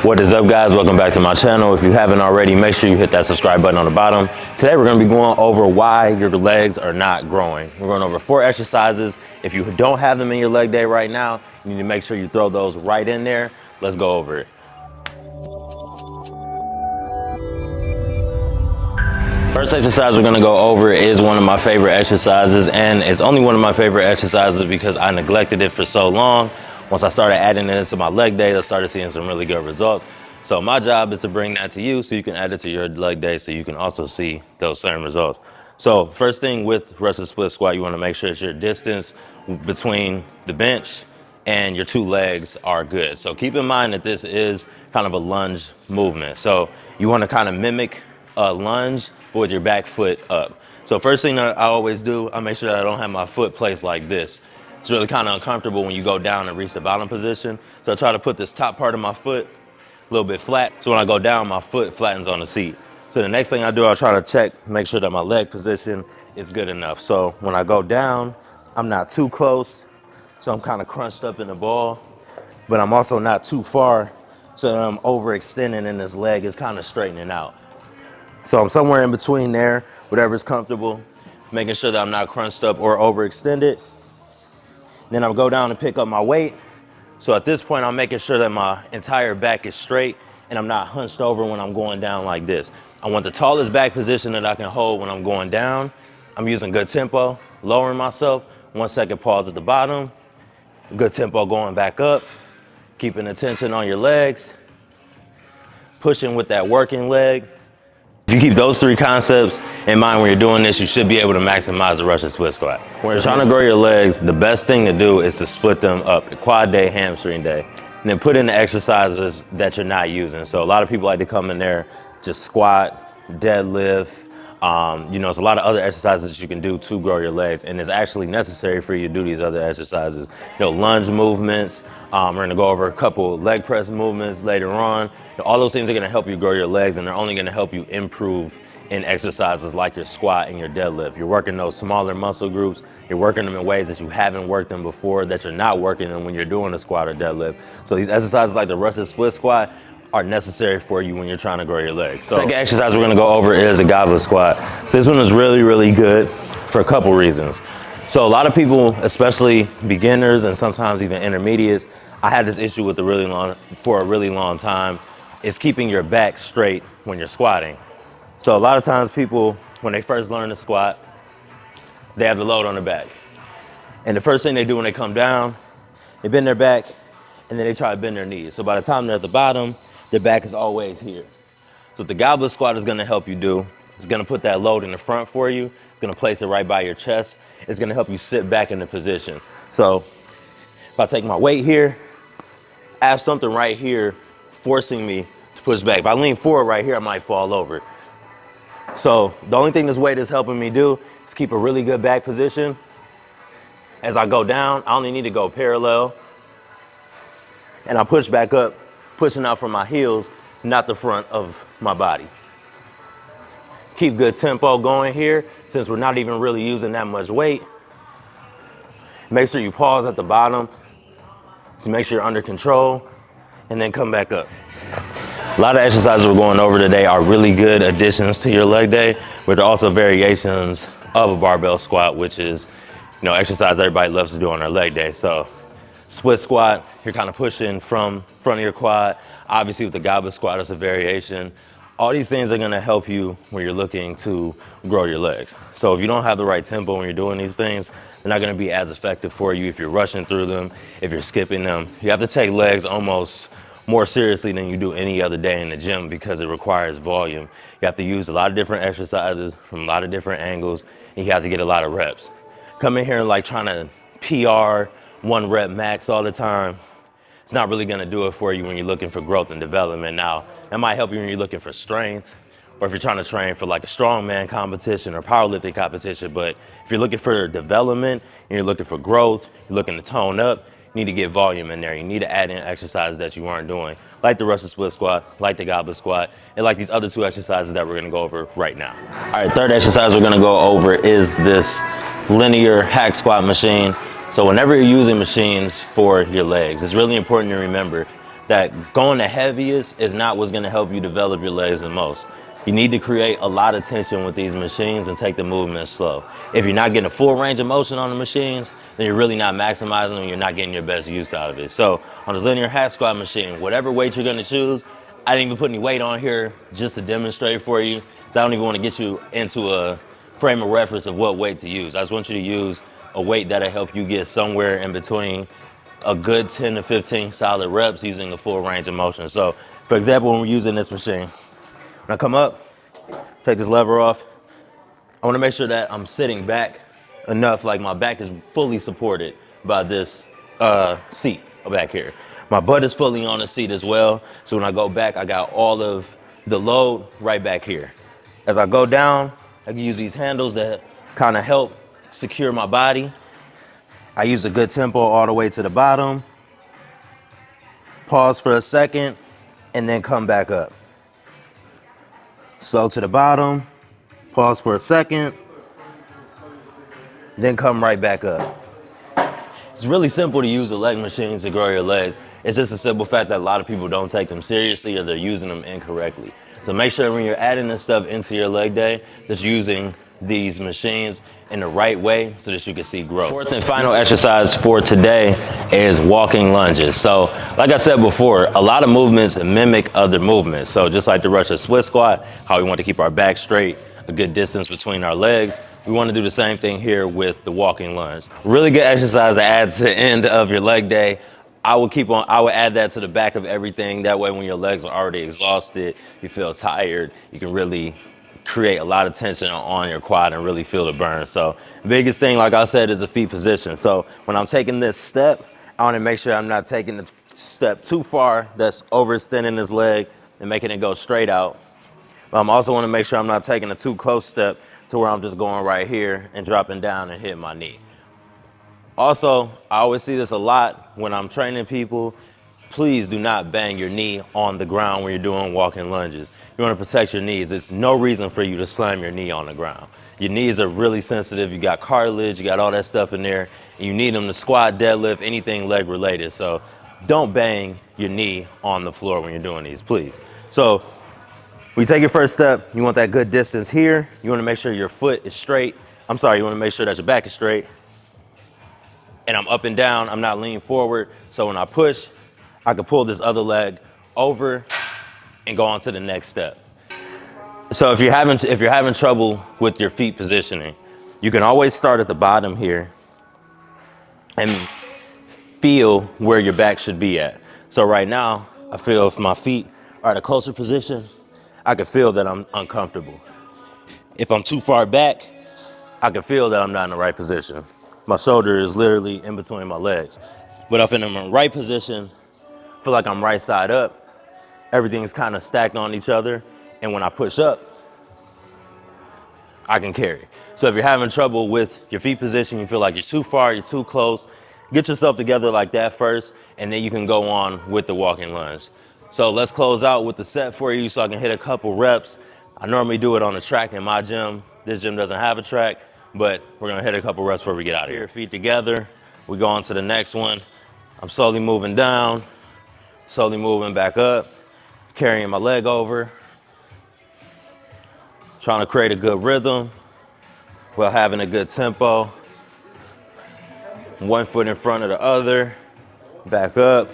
What is up, guys? Welcome back to my channel. If you haven't already, make sure you hit that subscribe button on the bottom. Today we're going to be going over why your legs are not growing. We're going over 4 exercises. If you don't have them in your leg day right now, you need to make sure you throw those right in there. Let's go over it. First exercise we're going to go over is one of my favorite exercises, and it's only one of my favorite exercises because I neglected it for so long. Once I started adding it into my leg day, I started seeing some really good results. So my job is to bring that to you so you can add it to your leg day so you can also see those same results. So first thing with Russian split squat, you want to make sure that your distance between the bench and your 2 legs are good. So keep in mind that this is kind of a lunge movement. So you want to kind of mimic a lunge with your back foot up. So first thing that I always do, I make sure that I don't have my foot placed like this. It's really kind of uncomfortable when you go down and reach the bottom position. So I try to put this top part of my foot a little bit flat. So when I go down, my foot flattens on the seat. So the next thing I do, I'll try to check, make sure that my leg position is good enough. So when I go down, I'm not too close. So I'm kind of crunched up in the ball, but I'm also not too far so that I'm overextending and this leg is kind of straightening out. So I'm somewhere in between there, whatever's comfortable, making sure that I'm not crunched up or overextended. Then I'll go down and pick up my weight. So at this point, I'm making sure that my entire back is straight and I'm not hunched over when I'm going down like this. I want the tallest back position that I can hold when I'm going down. I'm using good tempo, lowering myself, 1 second pause at the bottom, good tempo going back up, keeping attention on your legs, pushing with that working leg. If you keep those 3 concepts in mind when you're doing this, you should be able to maximize the Russian split squat. When you're trying to grow your legs, the best thing to do is to split them up, quad day, hamstring day, and then put in the exercises that you're not using. So a lot of people like to come in there, just squat, deadlift. There's a lot of other exercises that you can do to grow your legs, and it's actually necessary for you to do these other exercises. Lunge movements. We're gonna go over a couple leg press movements later on. All those things are gonna help you grow your legs, and they're only gonna help you improve in exercises like your squat and your deadlift. You're working those smaller muscle groups. You're working them in ways that you haven't worked them before, that you're not working them when you're doing a squat or deadlift. So these exercises like the Russian split squat are necessary for you when you're trying to grow your legs. So second exercise we're gonna go over is a goblet squat. This one is really, really good for a couple reasons. So a lot of people, especially beginners and sometimes even intermediates, I had this issue with for a really long time, is keeping your back straight when you're squatting. So a lot of times people, when they first learn to squat, they have the load on the back. And the first thing they do when they come down, they bend their back and then they try to bend their knees. So by the time they're at the bottom, their back is always here. So what the goblet squat is gonna help you do, it's gonna put that load in the front for you. It's gonna place it right by your chest. It's gonna help you sit back in the position. So if I take my weight here, I have something right here forcing me to push back. If I lean forward right here, I might fall over. So the only thing this weight is helping me do is keep a really good back position. As I go down, I only need to go parallel. And I push back up, pushing out from my heels, not the front of my body. Keep good tempo going here, since we're not even really using that much weight. Make sure you pause at the bottom to make sure you're under control, and then come back up. A lot of exercises we're going over today are really good additions to your leg day, but they're also variations of a barbell squat, which is, exercise everybody loves to do on their leg day. So split squat, you're kind of pushing from front of your quad. Obviously with the goblet squat, it's a variation. All these things are gonna help you when you're looking to grow your legs. So if you don't have the right tempo when you're doing these things, they're not gonna be as effective for you if you're rushing through them, if you're skipping them. You have to take legs almost more seriously than you do any other day in the gym because it requires volume. You have to use a lot of different exercises from a lot of different angles, and you have to get a lot of reps. Come in here and trying to PR 1 rep max all the time, it's not really gonna do it for you when you're looking for growth and development. Now, that might help you when you're looking for strength, or if you're trying to train for a strongman competition or powerlifting competition. But if you're looking for development and you're looking for growth, you're looking to tone up, you need to get volume in there. You need to add in exercises that you aren't doing, like the Russian split squat, like the goblet squat, and like these other 2 exercises that we're gonna go over right now. All right, third exercise we're gonna go over is this linear hack squat machine. So whenever you're using machines for your legs, it's really important to remember that going the heaviest is not what's gonna help you develop your legs the most. You need to create a lot of tension with these machines and take the movement slow. If you're not getting a full range of motion on the machines, then you're really not maximizing them, you're not getting your best use out of it. So on this linear hack squat machine, whatever weight you're gonna choose, I didn't even put any weight on here just to demonstrate for you. So I don't even wanna get you into a frame of reference of what weight to use. I just want you to use a weight that'll help you get somewhere in between a good 10 to 15 solid reps using a full range of motion. So for example, when we're using this machine, when I come up, take this lever off, I wanna make sure that I'm sitting back enough, like my back is fully supported by this seat back here. My butt is fully on the seat as well. So when I go back, I got all of the load right back here. As I go down, I can use these handles that kind of help secure my body. I use a good tempo all the way to the bottom. Pause for a second and then come back up. Slow to the bottom, pause for a second, then come right back up. It's really simple to use the leg machines to grow your legs. It's just a simple fact that a lot of people don't take them seriously or they're using them incorrectly. So make sure when you're adding this stuff into your leg day that you're using these machines in the right way so that you can see growth. Fourth and final exercise for today is walking lunges. So like I said before, a lot of movements mimic other movements. So just like the Russian Swiss squat, how we want to keep our back straight, a good distance between our legs, we want to do the same thing here with the walking lunge. Really good exercise to add to the end of your leg day. I would add that to the back of everything. That way when your legs are already exhausted, you feel tired, you can really create a lot of tension on your quad and really feel the burn. So biggest thing, like I said, is the feet position. So when I'm taking this step, I want to make sure I'm not taking the step too far that's overextending this leg and making it go straight out. But I'm also want to make sure I'm not taking a too close step to where I'm just going right here and dropping down and hitting my knee. Also, I always see this a lot when I'm training people. Please do not bang your knee on the ground when you're doing walking lunges. You want to protect your knees. There's no reason for you to slam your knee on the ground. Your knees are really sensitive. You got cartilage, you got all that stuff in there, and you need them to squat, deadlift, anything leg related. So don't bang your knee on the floor when you're doing these, please. So when you take your first step, you want that good distance here. You want to make sure your foot is straight. You want to make sure that your back is straight. And I'm up and down, I'm not leaning forward. So when I push, I can pull this other leg over and go on to the next step. So if you're having trouble with your feet positioning, you can always start at the bottom here and feel where your back should be at. So right now, I feel if my feet are at a closer position, I can feel that I'm uncomfortable. If I'm too far back, I can feel that I'm not in the right position. My shoulder is literally in between my legs. But if I'm in the right position, I feel like I'm right side up, everything's kind of stacked on each other, and when I push up, I can carry. So if you're having trouble with your feet position, you feel like you're too far, you're too close, get yourself together like that first, and then you can go on with the walking lunge. So let's close out with the set for you so I can hit a couple reps. I normally do it on the track in my gym. This gym doesn't have a track, but we're gonna hit a couple reps before we get out of here. Feet together, we go on to the next one. I'm slowly moving down, slowly moving back up, carrying my leg over, trying to create a good rhythm while having a good tempo. One foot in front of the other, back up,